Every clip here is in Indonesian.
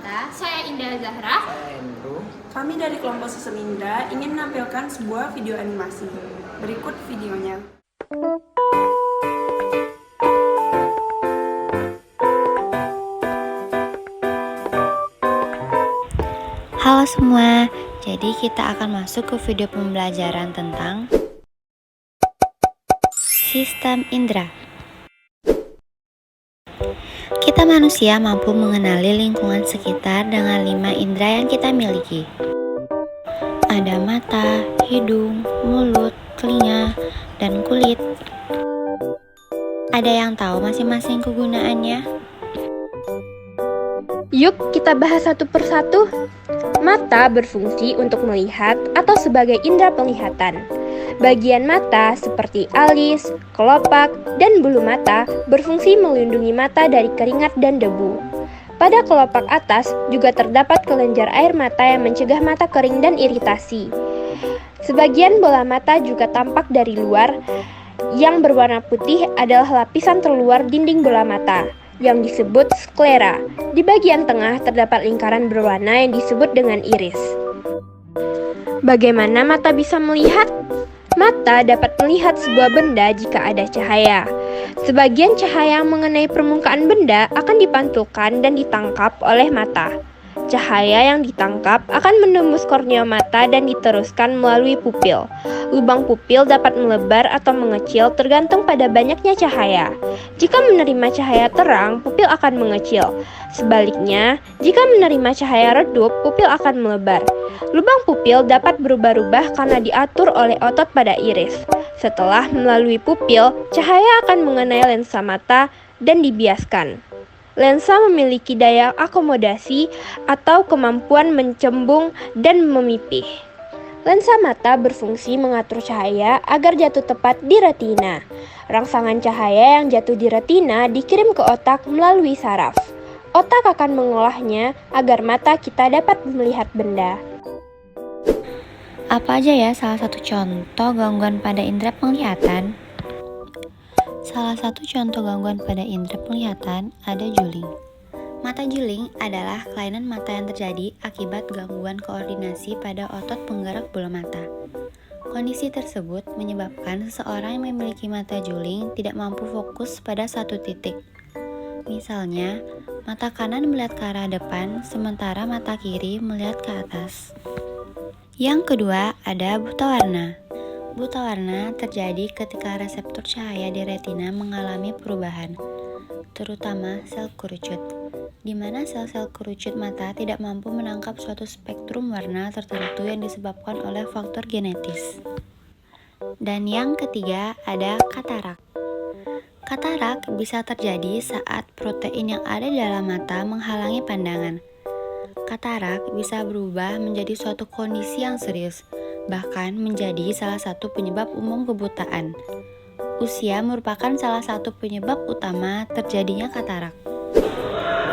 Mata. Saya Indah Zahra. Saya Andrew. Kami dari kelompok Sistem Indra ingin menampilkan sebuah video animasi. Berikut videonya. Halo semua, jadi kita akan masuk ke video pembelajaran tentang Sistem Indra. Kita manusia mampu mengenali lingkungan sekitar dengan 5 indera yang kita miliki. Ada mata, hidung, mulut, telinga, dan kulit. Ada yang tahu masing-masing kegunaannya? Yuk kita bahas satu persatu. Mata berfungsi untuk melihat atau sebagai indera penglihatan. Bagian mata seperti alis, kelopak, dan bulu mata berfungsi melindungi mata dari keringat dan debu. Pada kelopak atas juga terdapat kelenjar air mata yang mencegah mata kering dan iritasi. Sebagian bola mata juga tampak dari luar. Yang berwarna putih adalah lapisan terluar dinding bola mata yang disebut sklera. Di bagian tengah terdapat lingkaran berwarna yang disebut dengan iris. Bagaimana mata bisa melihat? Mata dapat melihat sebuah benda jika ada cahaya. Sebagian cahaya yang mengenai permukaan benda akan dipantulkan dan ditangkap oleh mata. Cahaya yang ditangkap akan menembus kornea mata dan diteruskan melalui pupil. Lubang pupil dapat melebar atau mengecil tergantung pada banyaknya cahaya. Jika menerima cahaya terang, pupil akan mengecil. Sebaliknya, jika menerima cahaya redup, pupil akan melebar. Lubang pupil dapat berubah-ubah karena diatur oleh otot pada iris. Setelah melalui pupil, cahaya akan mengenai lensa mata dan dibiaskan. Lensa memiliki daya akomodasi atau kemampuan mencembung dan memipih. Lensa mata berfungsi mengatur cahaya agar jatuh tepat di retina. Rangsangan cahaya yang jatuh di retina dikirim ke otak melalui saraf. Otak akan mengolahnya agar mata kita dapat melihat benda. Apa aja ya salah satu contoh gangguan pada indera penglihatan? Salah satu contoh gangguan pada indera penglihatan ada juling. Mata juling adalah kelainan mata yang terjadi akibat gangguan koordinasi pada otot penggerak bola mata. Kondisi tersebut menyebabkan seseorang yang memiliki mata juling tidak mampu fokus pada satu titik. Misalnya, mata kanan melihat ke arah depan, sementara mata kiri melihat ke atas. Yang kedua ada buta warna. Buta warna terjadi ketika reseptor cahaya di retina mengalami perubahan, terutama sel kerucut, di mana sel-sel kerucut mata tidak mampu menangkap suatu spektrum warna tertentu yang disebabkan oleh faktor genetis. Dan yang ketiga ada katarak. Katarak bisa terjadi saat protein yang ada di dalam mata menghalangi pandangan. Katarak bisa berubah menjadi suatu kondisi yang serius, bahkan menjadi salah satu penyebab umum kebutaan. Usia merupakan salah satu penyebab utama terjadinya katarak.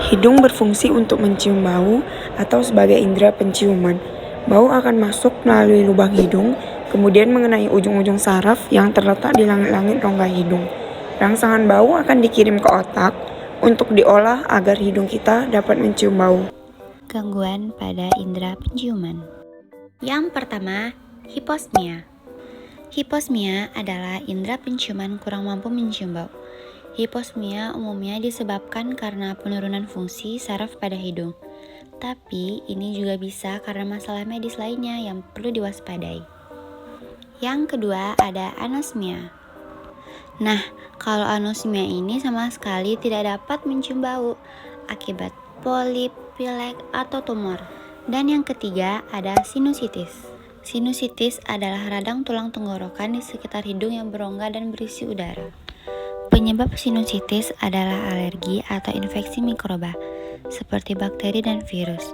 Hidung berfungsi untuk mencium bau atau sebagai indera penciuman. Bau akan masuk melalui lubang hidung, kemudian mengenai ujung-ujung saraf yang terletak di langit-langit rongga hidung. Rangsangan bau akan dikirim ke otak untuk diolah agar hidung kita dapat mencium bau. Gangguan pada indera penciuman. Yang pertama, hiposmia. Hiposmia adalah indera penciuman kurang mampu mencium bau. Hiposmia umumnya disebabkan karena penurunan fungsi saraf pada hidung. Tapi ini juga bisa karena masalah medis lainnya yang perlu diwaspadai. Yang kedua ada anosmia. Nah, kalau anosmia ini sama sekali tidak dapat mencium bau akibat polip, pilek, atau tumor. Dan yang ketiga ada sinusitis. Sinusitis adalah radang tulang tenggorokan di sekitar hidung yang berongga dan berisi udara. Penyebab sinusitis adalah alergi atau infeksi mikroba, seperti bakteri dan virus,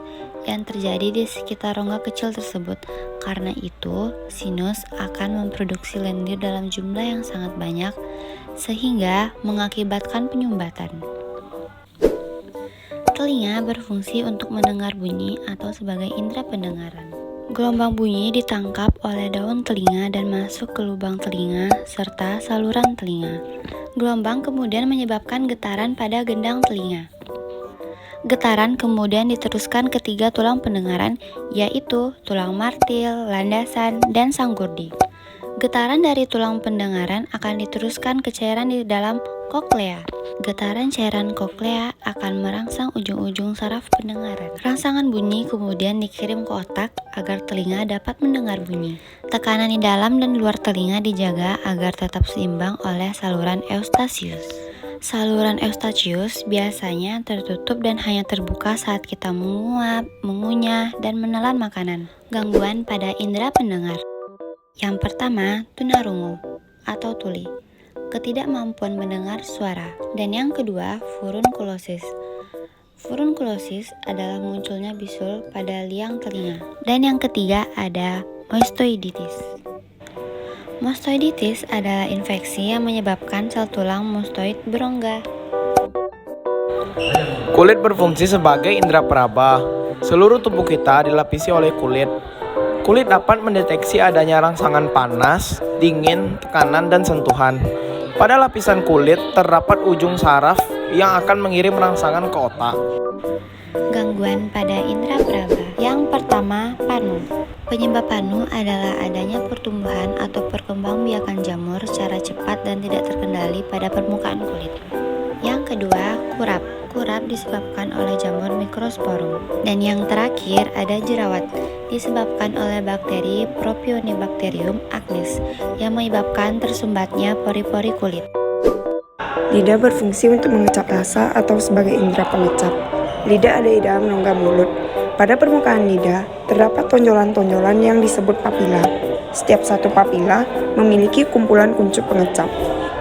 yang terjadi di sekitar rongga kecil tersebut. Karena itu, sinus akan memproduksi lendir dalam jumlah yang sangat banyak, sehingga mengakibatkan penyumbatan. Telinga berfungsi untuk mendengar bunyi atau sebagai indera pendengaran. Gelombang bunyi ditangkap oleh daun telinga dan masuk ke lubang telinga serta saluran telinga. Gelombang kemudian menyebabkan getaran pada gendang telinga. Getaran kemudian diteruskan ke 3 tulang pendengaran, yaitu tulang martil, landasan, dan sanggurdi. Getaran dari tulang pendengaran akan diteruskan ke cairan di dalam koklea. Getaran cairan koklea akan merangsang ujung-ujung saraf pendengaran. Rangsangan bunyi kemudian dikirim ke otak agar telinga dapat mendengar bunyi. Tekanan di dalam dan luar telinga dijaga agar tetap seimbang oleh saluran Eustachius. Saluran Eustachius biasanya tertutup dan hanya terbuka saat kita menguap, mengunyah, dan menelan makanan. Gangguan pada indera pendengar. Yang pertama, tunarungu atau tuli, ketidakmampuan mendengar suara. Dan yang kedua, furunkulosis. Furunkulosis adalah munculnya bisul pada liang telinga. Dan yang ketiga ada mastoiditis. Mastoiditis adalah infeksi yang menyebabkan sel tulang mastoid berongga. Kulit berfungsi sebagai indera peraba. Seluruh tubuh kita dilapisi oleh kulit. Kulit dapat mendeteksi adanya rangsangan panas, dingin, tekanan, dan sentuhan. Pada lapisan kulit terdapat ujung saraf yang akan mengirim rangsangan ke otak. Gangguan pada indera peraba. Yang pertama, panu. Penyebab panu adalah adanya pertumbuhan atau perkembangbiakan jamur secara cepat dan tidak terkendali pada permukaan kulit. Yang kedua, kurap. Kurap disebabkan oleh jamur Microsporum. Dan yang terakhir ada jerawat, disebabkan oleh bakteri Propionibacterium acnes yang menyebabkan tersumbatnya pori-pori kulit. Lidah berfungsi untuk mengecap rasa atau sebagai indera pengecap. Lidah ada di dalam rongga mulut. Pada permukaan lidah, terdapat tonjolan-tonjolan yang disebut papila. Setiap satu papila memiliki kumpulan kuncup pengecap.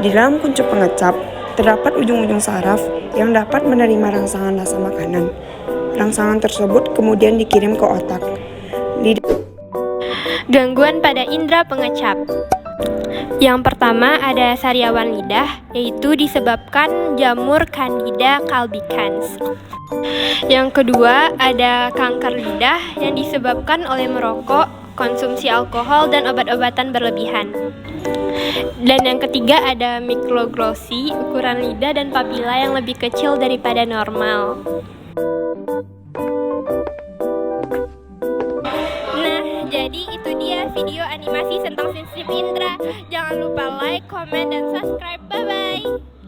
Di dalam kuncup pengecap, terdapat ujung-ujung saraf yang dapat menerima rangsangan rasa makanan. Rangsangan tersebut kemudian dikirim ke otak. Gangguan pada indera pengecap. Yang pertama ada sariawan lidah, yaitu disebabkan jamur Candida albicans. Yang kedua ada kanker lidah yang disebabkan oleh merokok, konsumsi alkohol, dan obat-obatan berlebihan. Dan yang ketiga ada mikloglosi, ukuran lidah dan papila yang lebih kecil daripada normal. Nah, jadi itu dia video animasi tentang sistem indera. Jangan lupa like, comment, dan subscribe. Bye-bye!